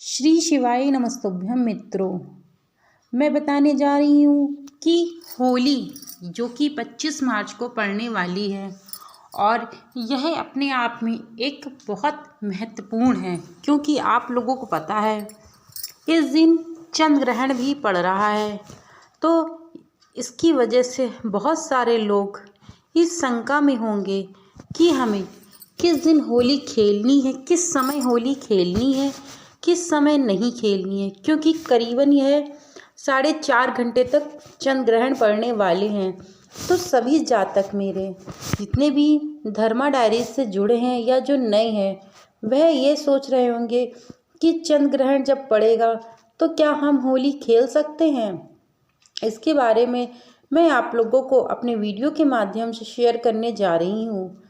श्री शिवाय नमस्तुभ्यं मित्रों। मैं बताने जा रही हूँ कि होली जो कि 25 मार्च को पड़ने वाली है और यह अपने आप में एक बहुत महत्वपूर्ण है, क्योंकि आप लोगों को पता है इस दिन चंद्र ग्रहण भी पड़ रहा है। तो इसकी वजह से बहुत सारे लोग इस शंका में होंगे कि हमें किस दिन होली खेलनी है, किस समय होली खेलनी है, किस समय नहीं खेलनी है, क्योंकि करीबन यह 4.5 घंटे तक चंद्र ग्रहण पड़ने वाले हैं। तो सभी जातक मेरे जितने भी धर्मा डायरीज से जुड़े हैं या जो नए हैं, वह ये सोच रहे होंगे कि चंद्र ग्रहण जब पड़ेगा तो क्या हम होली खेल सकते हैं। इसके बारे में मैं आप लोगों को अपने वीडियो के माध्यम से शेयर करने जा रही हूँ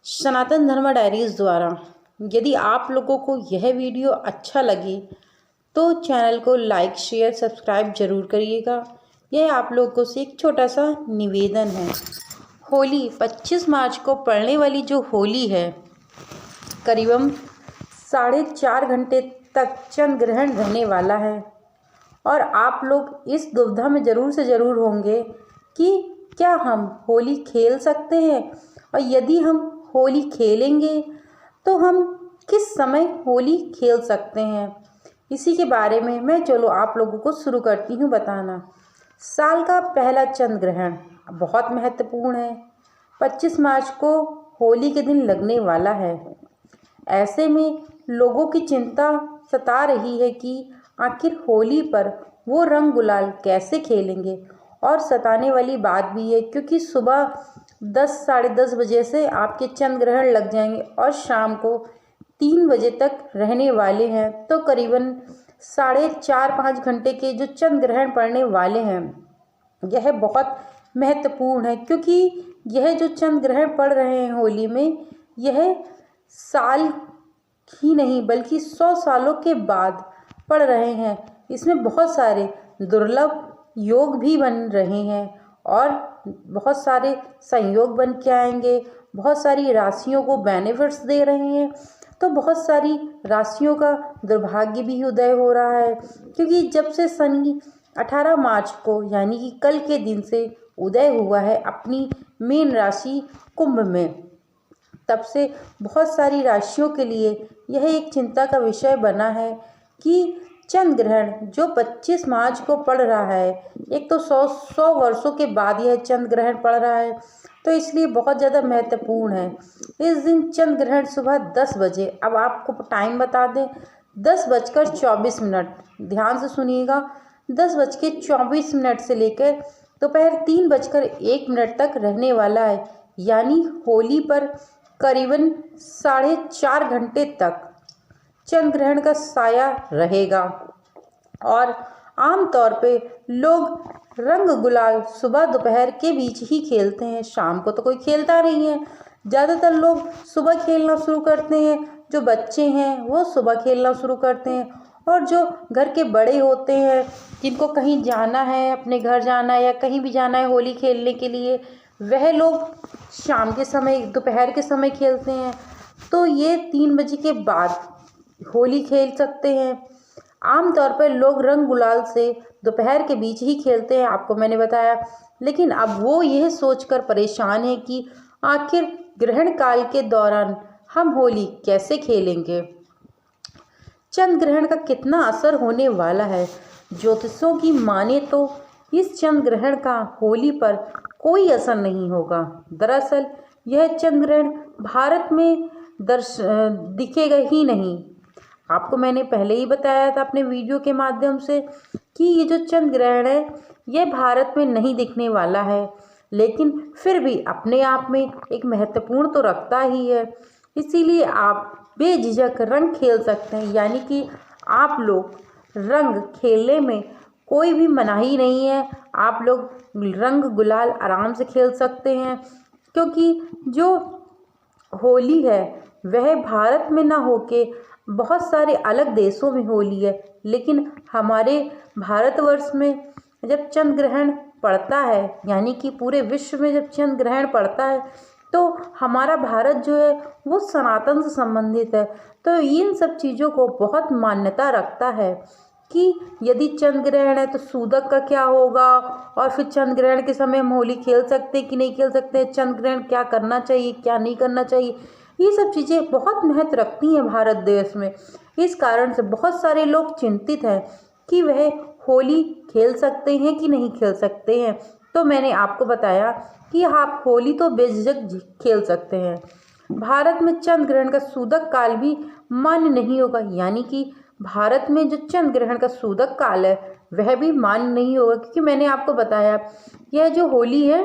सनातन धर्मा डायरीज द्वारा। यदि आप लोगों को यह वीडियो अच्छा लगे तो चैनल को लाइक शेयर सब्सक्राइब जरूर करिएगा। यह आप लोगों से एक छोटा सा निवेदन है। होली 25 मार्च को पड़ने वाली जो होली है, करीबन 4.5 घंटे तक चंद्र ग्रहण रहने वाला है और आप लोग इस दुविधा में ज़रूर से ज़रूर होंगे कि क्या हम होली खेल सकते हैं, और यदि हम होली खेलेंगे तो हम किस समय होली खेल सकते हैं। इसी के बारे में मैं चलो आप लोगों को शुरू करती हूँ बताना। साल का पहला चंद्र ग्रहण बहुत महत्वपूर्ण है। 25 मार्च को होली के दिन लगने वाला है। ऐसे में लोगों की चिंता सता रही है कि आखिर होली पर वो रंग गुलाल कैसे खेलेंगे। और सताने वाली बात भी है क्योंकि सुबह 10 साढ़े 10 बजे से आपके चंद्र ग्रहण लग जाएंगे और शाम को 3 बजे तक रहने वाले हैं। तो करीबन 4.5-5 घंटे के जो चंद्र ग्रहण पड़ने वाले हैं, यह बहुत महत्वपूर्ण है, क्योंकि यह जो चंद्र ग्रहण पड़ रहे हैं होली में, यह साल ही नहीं बल्कि 100 सालों के बाद पड़ रहे हैं। इसमें बहुत सारे दुर्लभ योग भी बन रहे हैं और बहुत सारे संयोग बन के आएंगे। बहुत सारी राशियों को बेनिफिट्स दे रहे हैं, तो बहुत सारी राशियों का दुर्भाग्य भी उदय हो रहा है, क्योंकि जब से शनि 18 मार्च को यानी कि कल के दिन से उदय हुआ है अपनी मेन राशि कुंभ में, तब से बहुत सारी राशियों के लिए यह एक चिंता का विषय बना है कि चंद्र ग्रहण जो 25 मार्च को पड़ रहा है, एक तो 100 वर्षों के बाद यह चंद्र ग्रहण पड़ रहा है, तो इसलिए बहुत ज़्यादा महत्वपूर्ण है। इस दिन चंद्र ग्रहण सुबह 10 बजे, अब आपको टाइम बता दें, 10:24। ध्यान से सुनिएगा, 10:24 से लेकर दोपहर 3:01 तक रहने वाला है। यानी होली पर करीबन 4.5 घंटे तक चंद्र ग्रहण का साया रहेगा। और आमतौर पे लोग रंग गुलाल सुबह दोपहर के बीच ही खेलते हैं, शाम को तो कोई खेलता नहीं है। ज़्यादातर लोग सुबह खेलना शुरू करते हैं, जो बच्चे हैं वो सुबह खेलना शुरू करते हैं, और जो घर के बड़े होते हैं जिनको कहीं जाना है, अपने घर जाना है या कहीं भी जाना है होली खेलने के लिए, वह लोग शाम के समय दोपहर के समय खेलते हैं। तो ये 3 बजे के बाद होली खेल सकते हैं। आमतौर पर लोग रंग गुलाल से दोपहर के बीच ही खेलते हैं, आपको मैंने बताया। लेकिन अब वो यह सोचकर परेशान है कि आखिर ग्रहण काल के दौरान हम होली कैसे खेलेंगे, चंद्र ग्रहण का कितना असर होने वाला है। ज्योतिषों की माने तो इस चंद्र ग्रहण का होली पर कोई असर नहीं होगा। दरअसल यह चंद्र ग्रहण भारत में दिखेगा ही नहीं। आपको मैंने पहले ही बताया था अपने वीडियो के माध्यम से कि ये जो चंद्र ग्रहण है यह भारत में नहीं दिखने वाला है, लेकिन फिर भी अपने आप में एक महत्वपूर्ण तो रखता ही है। इसीलिए आप बेझिझक रंग खेल सकते हैं, यानी कि आप लोग रंग खेलने में कोई भी मनाही नहीं है। आप लोग रंग गुलाल आराम से खेल सकते हैं, क्योंकि जो होली है वह भारत में ना होके बहुत सारे अलग देशों में होली है। लेकिन हमारे भारतवर्ष में जब चंद्र ग्रहण पड़ता है, यानी कि पूरे विश्व में जब चंद्र ग्रहण पड़ता है, तो हमारा भारत जो है वो सनातन से संबंधित है। तो इन सब चीज़ों को बहुत मान्यता रखता है कि यदि चंद्र ग्रहण है तो सूदक का क्या होगा, और फिर चंद्र ग्रहण के समय हम होली खेल सकते हैं कि नहीं खेल सकते, चंद्र ग्रहण क्या करना चाहिए क्या नहीं करना चाहिए, ये सब चीज़ें बहुत महत्व रखती हैं भारत देश में। इस कारण से बहुत सारे लोग चिंतित हैं कि वह होली खेल सकते हैं कि नहीं खेल सकते हैं। तो मैंने आपको बताया कि आप होली तो बेझिझक खेल सकते हैं। भारत में चंद्र ग्रहण का सूदक काल भी मान्य नहीं होगा, यानी कि भारत में जो चंद्र ग्रहण का सूदक काल है वह भी मान्य नहीं होगा, क्योंकि मैंने आपको बताया यह जो होली है,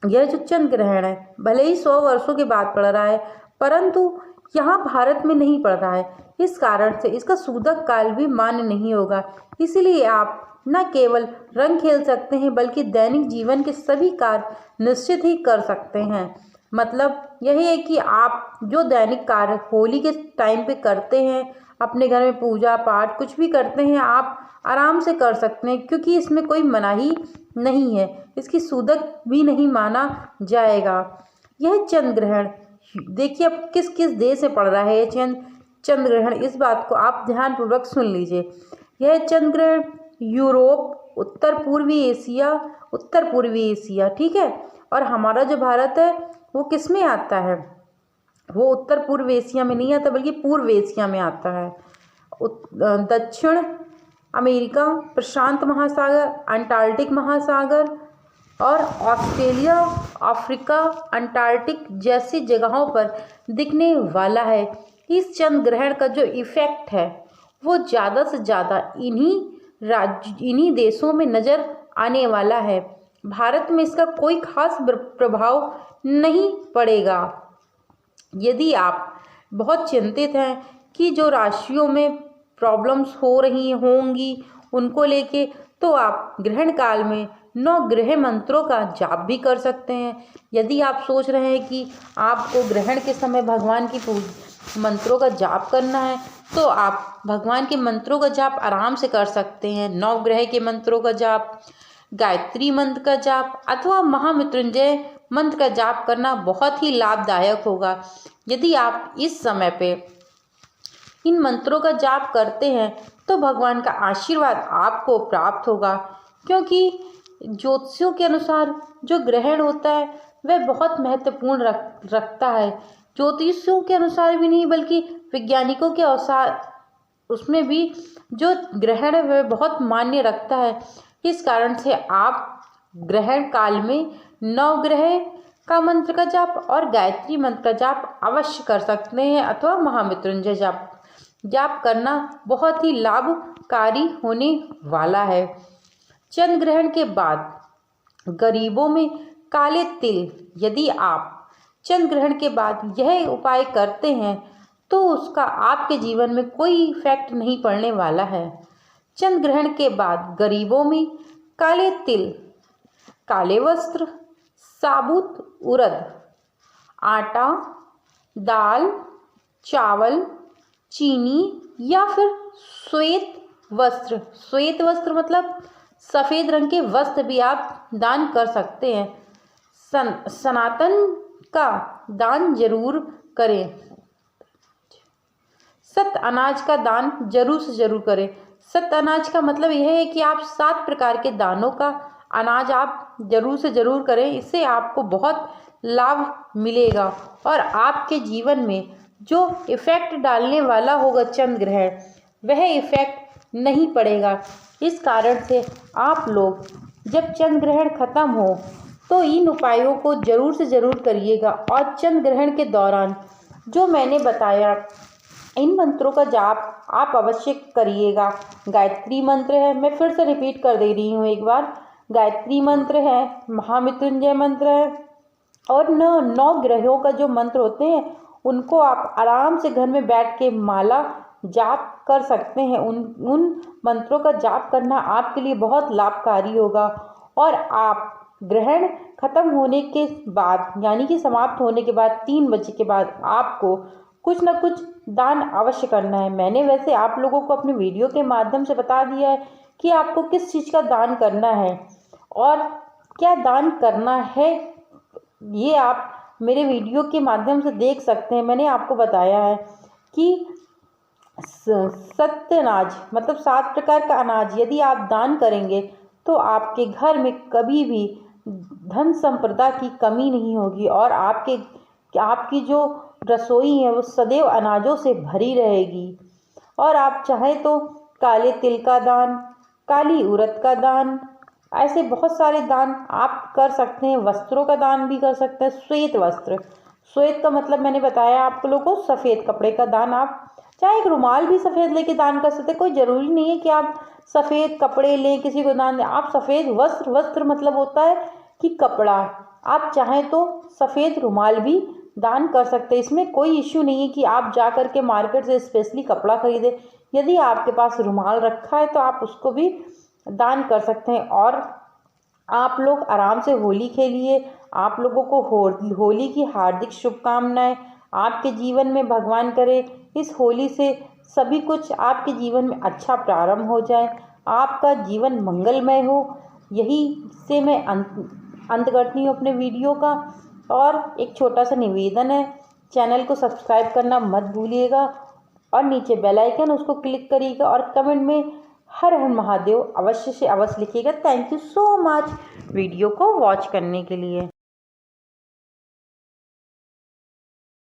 यह जो चंद्र ग्रहण है भले ही 100 वर्षों के बाद पड़ रहा है, परंतु यहाँ भारत में नहीं पड़ रहा है। इस कारण से इसका सूदक काल भी मान्य नहीं होगा। इसीलिए आप न केवल रंग खेल सकते हैं बल्कि दैनिक जीवन के सभी कार्य निश्चित ही कर सकते हैं। मतलब यही है कि आप जो दैनिक कार्य होली के टाइम पे करते हैं, अपने घर में पूजा पाठ कुछ भी करते हैं, आप आराम से कर सकते हैं, क्योंकि इसमें कोई मनाही नहीं है, इसकी सूदक भी नहीं माना जाएगा। यह चंद्र ग्रहण देखिए अब किस किस देश से पड़ रहा है ये चंद्र ग्रहण, इस बात को आप ध्यानपूर्वक सुन लीजिए। यह चंद्र ग्रहण यूरोप, उत्तर पूर्वी एशिया, ठीक है, और हमारा जो भारत है वो किस में आता है, वो उत्तर पूर्व एशिया में नहीं आता बल्कि पूर्व एशिया में आता है। दक्षिण अमेरिका, प्रशांत महासागर, अंटार्कटिक महासागर और ऑस्ट्रेलिया, अफ्रीका, अंटार्कटिक जैसी जगहों पर दिखने वाला है। इस चंद्र ग्रहण का जो इफ़ेक्ट है वो ज़्यादा से ज़्यादा इन्हीं देशों में नज़र आने वाला है। भारत में इसका कोई खास प्रभाव नहीं पड़ेगा। यदि आप बहुत चिंतित हैं कि जो राशियों में प्रॉब्लम्स हो रही होंगी उनको लेके, तो आप ग्रहण काल में 9 ग्रह मंत्रों का जाप भी कर सकते हैं। यदि आप सोच रहे हैं कि आपको ग्रहण के समय भगवान की मंत्रों का जाप करना है, तो आप भगवान के मंत्रों का जाप आराम से कर सकते हैं। 9 ग्रह के मंत्रों का जाप, गायत्री मंत्र का जाप अथवा महामृत्युंजय मंत्र का जाप करना बहुत ही लाभदायक होगा। यदि आप इस समय पे इन मंत्रों का जाप करते हैं तो भगवान का आशीर्वाद आपको प्राप्त होगा, क्योंकि ज्योतिषियों के अनुसार जो ग्रहण होता है वह बहुत महत्वपूर्ण रखता है। ज्योतिषियों के अनुसार भी नहीं बल्कि वैज्ञानिकों के अनुसार उसमें भी जो ग्रहण है वह बहुत मान्य रखता है। इस कारण से आप ग्रहण काल में 9 ग्रह का मंत्र का जाप और गायत्री मंत्र का जाप अवश्य कर सकते हैं, अथवा महामृत्युंजय जाप करना बहुत ही लाभकारी होने वाला है। चंद्र ग्रहण के बाद गरीबों में काले तिल, यदि आप चंद्र ग्रहण के बाद यह उपाय करते हैं तो उसका आपके जीवन में कोई इफेक्ट नहीं पड़ने वाला है। चंद्र ग्रहण के बाद गरीबों में काले तिल, काले वस्त्र, साबुत उड़द, आटा, दाल, चावल, चीनी या फिर श्वेत वस्त्र मतलब सफ़ेद रंग के वस्त्र भी आप दान कर सकते हैं। सनातन का दान जरूर करें। सत अनाज का दान जरूर से जरूर करें। सत अनाज का मतलब यह है कि आप 7 प्रकार के दानों का अनाज आप जरूर से जरूर करें। इससे आपको बहुत लाभ मिलेगा और आपके जीवन में जो इफ़ेक्ट डालने वाला होगा चंद्र ग्रहण, वह इफ़ेक्ट नहीं पड़ेगा। इस कारण से आप लोग जब चंद्र ग्रहण खत्म हो तो इन उपायों को जरूर से ज़रूर करिएगा। और चंद्र ग्रहण के दौरान जो मैंने बताया इन मंत्रों का जाप आप अवश्य करिएगा। गायत्री मंत्र है, मैं फिर से रिपीट कर दे रही हूँ एक बार, गायत्री मंत्र है, महामृत्युंजय मंत्र है और 9 ग्रहों का जो मंत्र होते हैं उनको आप आराम से घर में बैठ के माला जाप कर सकते हैं। उन मंत्रों का जाप करना आपके लिए बहुत लाभकारी होगा। और आप ग्रहण खत्म होने के बाद यानी कि समाप्त होने के बाद 3 बजे के बाद आपको कुछ न कुछ दान अवश्य करना है। मैंने वैसे आप लोगों को अपने वीडियो के माध्यम से बता दिया है कि आपको किस चीज़ का दान करना है और क्या दान करना है, ये आप मेरे वीडियो के माध्यम से देख सकते हैं। मैंने आपको बताया है कि सत्य अनाज मतलब 7 प्रकार का अनाज यदि आप दान करेंगे तो आपके घर में कभी भी धन संपदा की कमी नहीं होगी और आपकी जो रसोई है वो सदैव अनाजों से भरी रहेगी। और आप चाहें तो काले तिल का दान, काली उड़द का दान, ऐसे बहुत सारे दान आप कर सकते हैं। वस्त्रों का दान भी कर सकते हैं। श्वेत वस्त्र, श्वेत का मतलब मैंने बताया आप लोगों को, सफ़ेद कपड़े का दान। आप चाहे एक रुमाल भी सफ़ेद लेके दान कर सकते हैं। कोई ज़रूरी नहीं है कि आप सफ़ेद कपड़े लें किसी को दान दें। आप सफ़ेद वस्त्र, वस्त्र मतलब होता है कि कपड़ा, आप चाहें तो सफ़ेद रुमाल भी दान कर सकते हैं। इसमें कोई इश्यू नहीं है कि आप जा कर के मार्केट से स्पेशली कपड़ा खरीदें। यदि आपके पास रुमाल रखा है तो आप उसको भी दान कर सकते हैं। और आप लोग आराम से होली खेलिए। आप लोगों को होली की हार्दिक शुभकामनाएं। आपके जीवन में भगवान करे इस होली से सभी कुछ आपके जीवन में अच्छा प्रारंभ हो जाए, आपका जीवन मंगलमय हो। यही से मैं अंत करती हूँ अपने वीडियो का। और एक छोटा सा निवेदन है, चैनल को सब्सक्राइब करना मत भूलिएगा और नीचे बेल आइकन उसको क्लिक करिएगा और कमेंट में हर हर महादेव अवश्य से अवश्य लिखिएगा। Thank you so much video को वॉच करने के लिए।